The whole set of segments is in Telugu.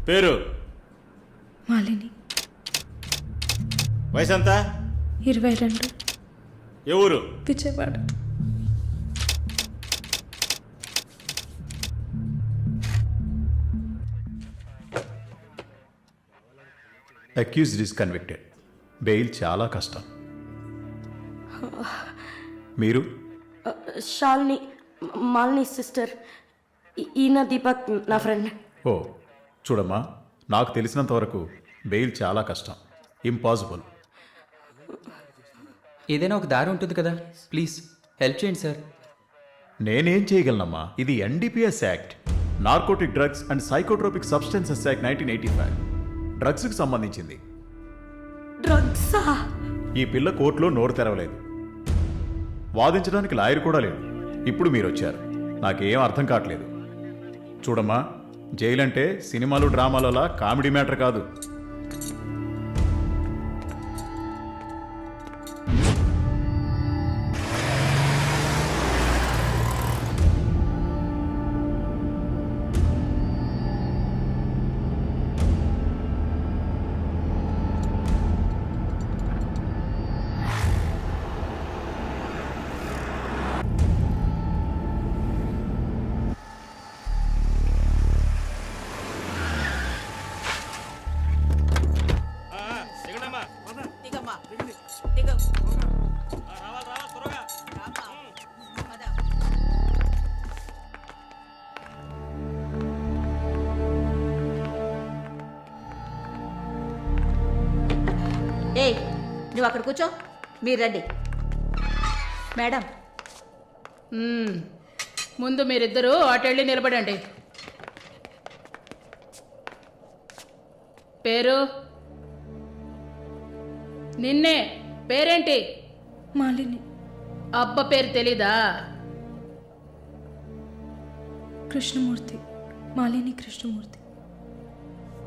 పేరు? మాలిని. వయసు ఎంత? 22. ఏ ఊరు? Vijayawada. Accused is convicted. Bail చాలా కష్టం. మీరు? శాలిని, మాలిని సిస్టర్. ఈయన దీపక్ నా ఫ్రెండ్. ఓ చూడమ్మా, నాకు తెలిసినంత వరకు బెయిల్ చాలా కష్టం, ఇంపాసిబుల్. ఏదైనా ఒక దారి ఉంటుంది కదా, ప్లీజ్ హెల్ప్ చేయండి సార్. నేనేం చేయగలనమ్మా? ఇది NDPS act, narcotic drugs and psychotropic substances act 1985, డ్రగ్స్కి సంబంధించింది. డ్రగ్సా? ఈ పిల్ల కోర్టులో నోరు తెరవలేదు, వాదించడానికి లాయర్ కూడా లేడు. ఇప్పుడు మీరు వచ్చారు, నాకేం అర్థం కావట్లేదు. చూడమ్మా, జైలు అంటే సినిమాలు డ్రామాలలా కామెడీ మ్యాటర్ కాదు. ఏయ్, నువ్వు అక్కడ కూర్చో, మీరు రండి. మేడం, ముందు మీరిద్దరూ అటెళ్ళి నిలబడండి. పేరు? నిన్నే. పేరేంటి? మాలిని. అబ్బ పేరు తెలీదా? కృష్ణమూర్తి. మాలిని కృష్ణమూర్తి.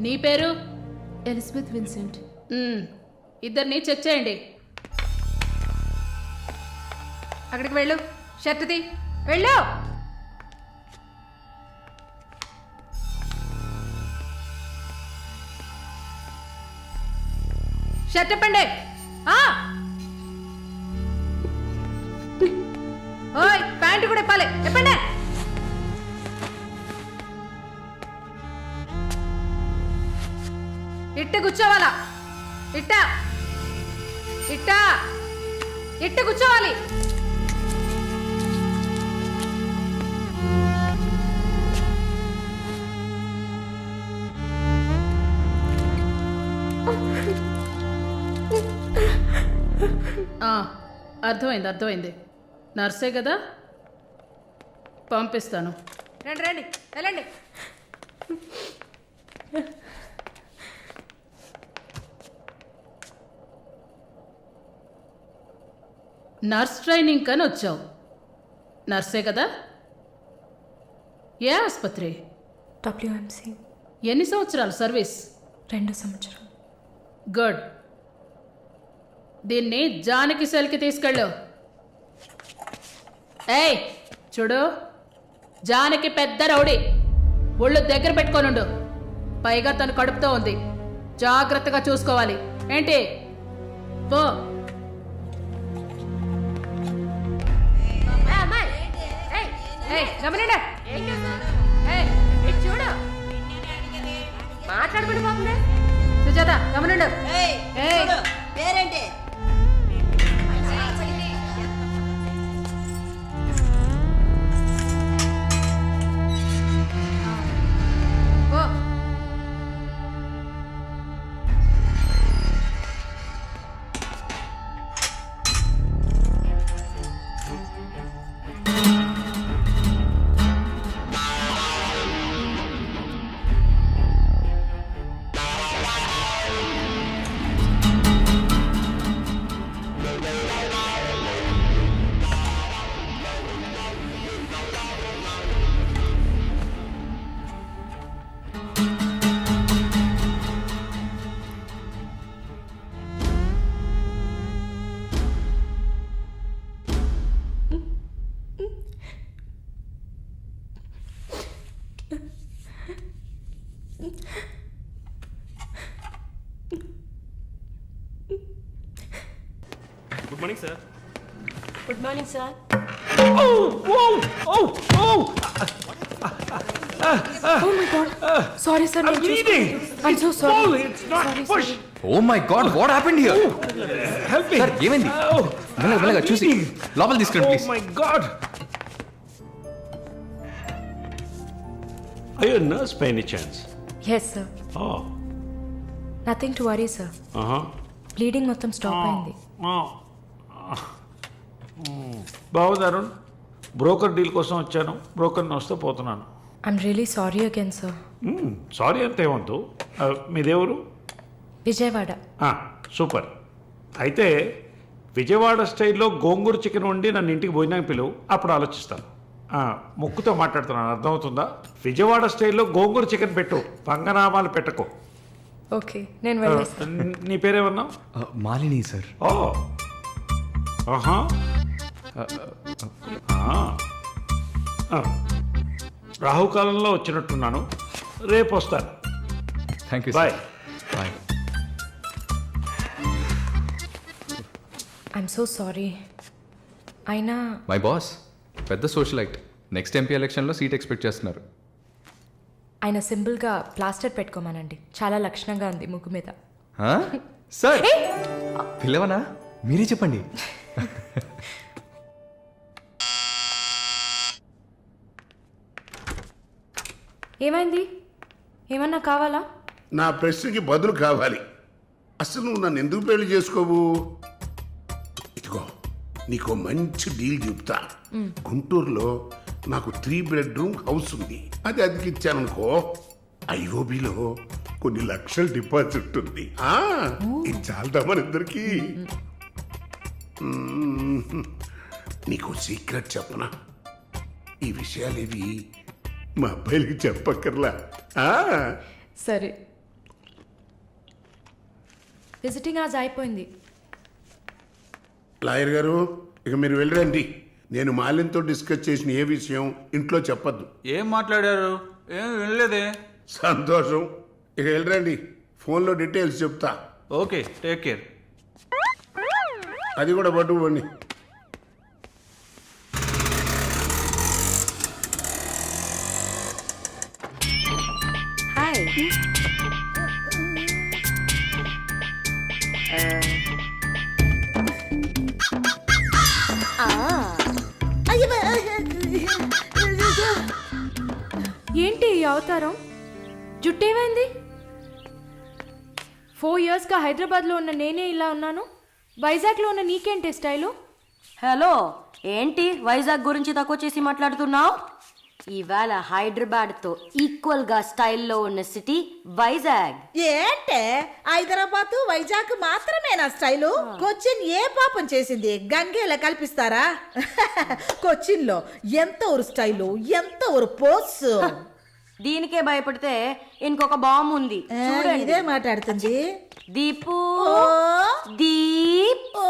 నీ పేరు? Elizabeth Vincent. ఇద్దరిని చెక్ చేయండి. అక్కడికి వెళ్ళు, షర్ట్ తీ, వెళ్ళు. షర్ట్ ఇప్పండి. ఓయ్, ప్యాంటు కూడా ఇప్పాలి, ఇప్పండి. ఇట్ట కూర్చోవాలా? ఇట్ట ఇట్ట ఇట్ట కూర్చోవాలి. అర్థమైంది, అర్థమైంది. నర్సే కదా, పంపిస్తాను. రండి రండి, వెళ్ళండి. నర్స్ ట్రైనింగ్ కని వచ్చావు. నర్సే కదా? ఏ ఆసుపత్రి? WMC. ఎన్ని సంవత్సరాలు సర్వీస్? 2 సంవత్సరాలు. గుడ్. దీన్ని జానకి సెల్కి తీసుకెళ్ళు. ఏయ్ చూడు, జానకి పెద్ద రౌడీ, ఒళ్ళు దగ్గర పెట్టుకోనుండు. పైగా తను కడుపుతో ఉంది, జాగ్రత్తగా చూసుకోవాలి. ఏంటి? పో. మాట్లాడుకుంటూ పోతుంది. సుజాత, గమనండు. పేరేంటి? Good morning sir. Good morning sir. Sorry sir I'm so sorry. Oh my God what happened here? Sir ఏమైంది? మెల్లగా చూసి లోపల తీసుకురండి please. My God. Are you a nurse by any chance? Yes sir. Oh. Nothing to worry sir. Uh-huh. Bleeding మొత్తం స్టాప్ అయింది. బాగుంది అరుణ్. బ్రోకర్ డీల్ కోసం వచ్చాను. బ్రోకర్ని వస్తే పోతున్నాను. I'm really sorry again sir. Sorry అంతే ఏమంతు. మీదేవరు? విజయవాడ. సూపర్. అయితే విజయవాడ స్టైల్లో గోంగూర చికెన్ వండి నన్ను ఇంటికి భోజనానికి పిలువు, అప్పుడు ఆలోచిస్తాను. ముక్కుతో మాట్లాడుతున్నాను, అర్థమవుతుందా? విజయవాడ స్టైల్లో గోంగూర చికెన్ పెట్టు, పంగనామాలు పెట్టకు. ఓకే నేను వెళ్ళేస్తాను. నీ పేరేమన్నావు? మాలిని సార్. ఓ ఆహా. రాహుకాలంలో వచ్చినట్టున్నాను. రేపు వస్తాను. Thank you bye. Bye. I'm so sorry. అయినా మై బాస్ పెద్ద సోషలైట్. నెక్స్ట్ ఎంపీ ఎలక్షన్లో సీట్ ఎక్స్పెక్ట్ చేస్తున్నారు. ఆయన సింపుల్గా ప్లాస్టర్ పెట్టుకోమానండి, చాలా లక్షణంగా ఉంది ముగ్గు మీద. సార్ పిల్లవనా? మీరే చెప్పండి. ఏమైంది? ఏమన్నా కావాలా? నా ప్రశ్నకి బదులు కావాలి. అసలు నువ్వు నన్ను ఎందుకు పెళ్లి చేసుకోవు? ఇదిగో నీకు మంచి డీల్ చెప్తా. గుంటూరులో నాకు 3 బెడ్రూమ్ హౌస్ ఉంది. అది అదికిచ్చాననుకో, ఐఓబిలో కొన్ని లక్షల డిపాజిట్ ఉంది. ఇది చాలదా మన ఇద్దరికి? నీకు సీక్రెట్ చెప్పనా? ఈ విషయాలేవి మా అబ్బాయిలకి చెప్పక్కర్లా. సరే. విజిటింగ్ ఆజ్ అయిపోయింది. లాయర్ గారు, ఇక మీరు వెళ్ళరండి. నేను మాలిన్తో డిస్కస్ చేసిన ఏ విషయం ఇంట్లో చెప్పద్దు. ఏం మాట్లాడారు? ఏం వినలేదే. సంతోషం. ఇక వెళ్ళరండి, ఫోన్లో డీటెయిల్స్ చెప్తా. Okay, take care. అది కూడా పట్టుకోండి. హాయ్. ఏంటి ఈ అవతారం? జుట్టేమైంది? 4 yearsగా హైదరాబాద్లో ఉన్న నేనే ఇలా ఉన్నాను, వైజాగ్లో ఉన్న నీకేంటి స్టైలు? హలో, ఏంటి వైజాగ్ గురించి తక్కువ చేసి మాట్లాడుతున్నావు? ఇవాళ హైదరాబాద్తో ఈక్వల్గా స్టైల్లో ఉన్న సిటీ వైజాగ్. ఏంటే హైదరాబాద్ వైజాగ్ మాత్రమేనా స్టైలు? కొచ్చిన్ ఏ పాపం చేసింది? గంగేలా కల్పిస్తారా? కొచ్చిన్ లో ఎంత ఒక స్టైలు, ఎంత ఒక పోస్. దీనికే భయపడితే ఇంకొక బాంబు ఉంది చూడండి. ఇదే మాట్లాడుతుంది. దీపు ఓ, దీప్. ఓ.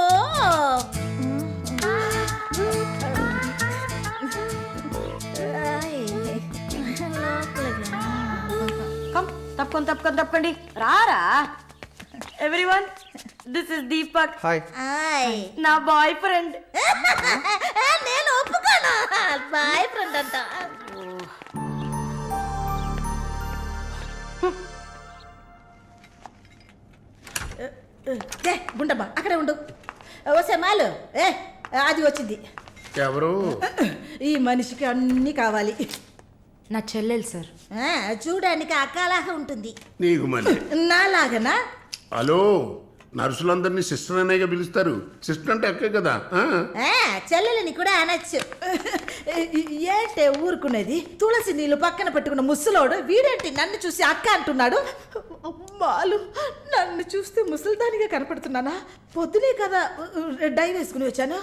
తప్పకండి రారా. Everyone, this is Deepak. Hi. నా బాయ్ ఫ్రెండ్. నేను ఒప్పుకోను. బాయ్ ఫ్రెండ్ అంట. గుండమ్మా అక్కడే ఉండు. ఓసే మాలు, అది వచ్చింది. ఎవరు? ఈ మనిషికి అన్నీ కావాలి. నా చెల్లెలు సార్. చూడడానికి అక్కలాగా ఉంటుంది. నీకు మళ్ళీ నాలాగనా? హలో, నర్సులందరినీ సిస్టర్ అనేగా పిలుస్తారు. సిస్టర్ అంటే అక్కే కదా. చెల్లెలని కూడా అనొచ్చు. ఏంటే ఊరుకునేది? తులసి నీళ్ళు పక్కన పెట్టుకున్న ముసలోడు వీడేంటి నన్ను చూసి అక్క అంటున్నాడు? మాలు, నన్ను చూస్తే ముసలిదానిగా కనపడుతున్నానా? పొద్దునే కదా డై వేసుకుని వచ్చాను.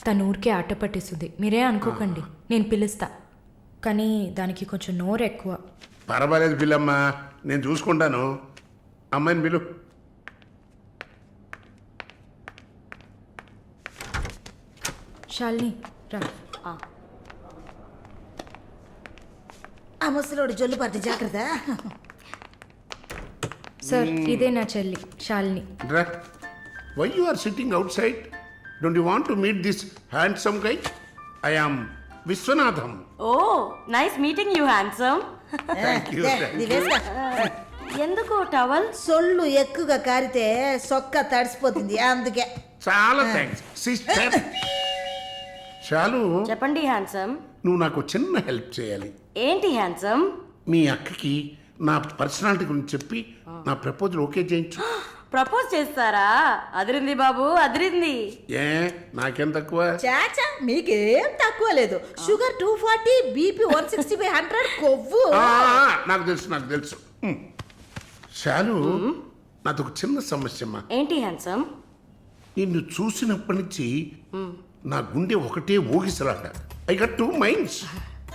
తను ఊరికే ఆట పట్టేస్తుంది, మీరే అనుకోకండి. నేను పిలుస్తా, కానీ దానికి కొంచెం నోరు ఎక్కువ. పర్వాలేదు పిల్లమ్మా, నేను చూసుకుంటాను. అమ్మాయిని పిలు. శాలిని రా. ఆ ముసలోడు జొల్లు పడితే జాగ్రత్త. సార్ ఇదే నా చెల్లి Shalini. Why you are sitting outside? Don't you want to meet this handsome guy? I am Viswanatham. Oh nice meeting you handsome. Thank you, thank ఇది you. వేసుకో. ఎందుకు టవల్? సొల్లు ఎక్కువగా కారితే సొక్క తడిసిపోతుంది అందుకే. చాలా థ్యాంక్స్ సిస్టర్. చాలు, చెప్పండి హ్యాండ్సమ్. నువ్వు నాకు చిన్న హెల్ప్ చేయాలి. ఏంటి హ్యాండ్సమ్? మీ అక్కకి నా పర్సనాలిటీ గురించి చెప్పి నా ప్రపోజల్ ఓకే చేయించు. ప్రపోజ్ చేస్తారా? అదిరింది బాబు, అదిరింది. ఏ నాకేం తక్కువ? చాచా మీకేం తక్కువ లేదు. షుగర్ 240, బీపీ 160/100, కొవ్వు. నాకు తెలుసు, నాకు తెలుసు. చాలు, నాది ఒక చిన్న సమస్య అమ్మా. ఏంటి హ్యాండ్సమ్? నిన్ను చూసినప్పటి నుంచి నా గుండె ఒకటే ఊగిసలాట. I got 2 minds.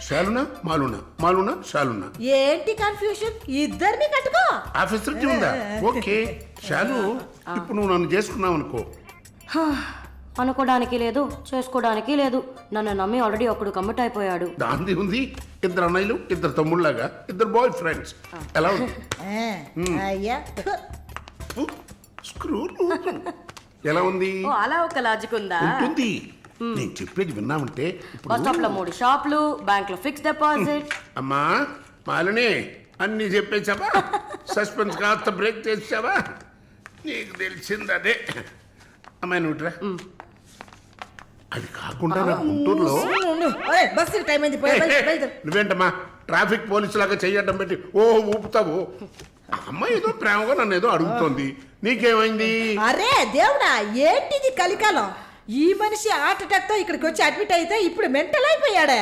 శాలునా మాలునా, మాలునా శాలునా. ఏంటి కన్ఫ్యూషన్? ఇద్దరిని కట్టుకో. ఆఫీసర్కి ఉందా? ఓకే శాలు, ఇప్పుడు నువ్వు నన్ను చేసుకున్నావు అనుకో. అనుకోవడానికి లేదు, చేసుకోవడానికి లేదు. నన్ను నమ్మి ఆల్రెడీ ఒకడు కమిట్ అయిపోయాడు. దాంది ఉంది. 2 అన్నయ్యలు, 2 తమ్ముళ్ళలాగా, 2 బాయ్ ఫ్రెండ్స్. ఎలా ఉంది? అయ్యా స్క్రూ ఎలా ఉంది? ఓ అలా ఒక లాజిక్ ఉందా? ఉంటుంది. నేను చెప్పేది విన్నామంటే బస్ స్టాప్ లో 3 షాపులు, బ్యాంక్ లో ఫిక్స్ డిపాజిట్. అమ్మా మాలిని, అన్నీ చెప్పేసావా? సస్పెన్స్ కాస్త బ్రేక్ చేసావా? నీకు తెలిసింది అదే. అమ్మాయి నువ్వుట్రా. అది కాకుండా నా గుంటూరులో బస్సు టైం అయింది, పోయి బయలుదేరు. నువ్వేంటమ్మా ట్రాఫిక్ పోలీసు లాగా చెయ్యడం పెట్టి ఓ ఊపుతావు? ఆ అమ్మాయి ఏదో ప్రేమగా నన్ను ఏదో అడుగుతోంది. నీకేమైంది? అరే దేవుడా, ఏంటిది కలికాలం? ఈ మనిషి హార్ట్ అటాక్ తో ఇక్కడికి వచ్చి అడ్మిట్ అయితే ఇప్పుడు మెంటల్ అయిపోయాడే.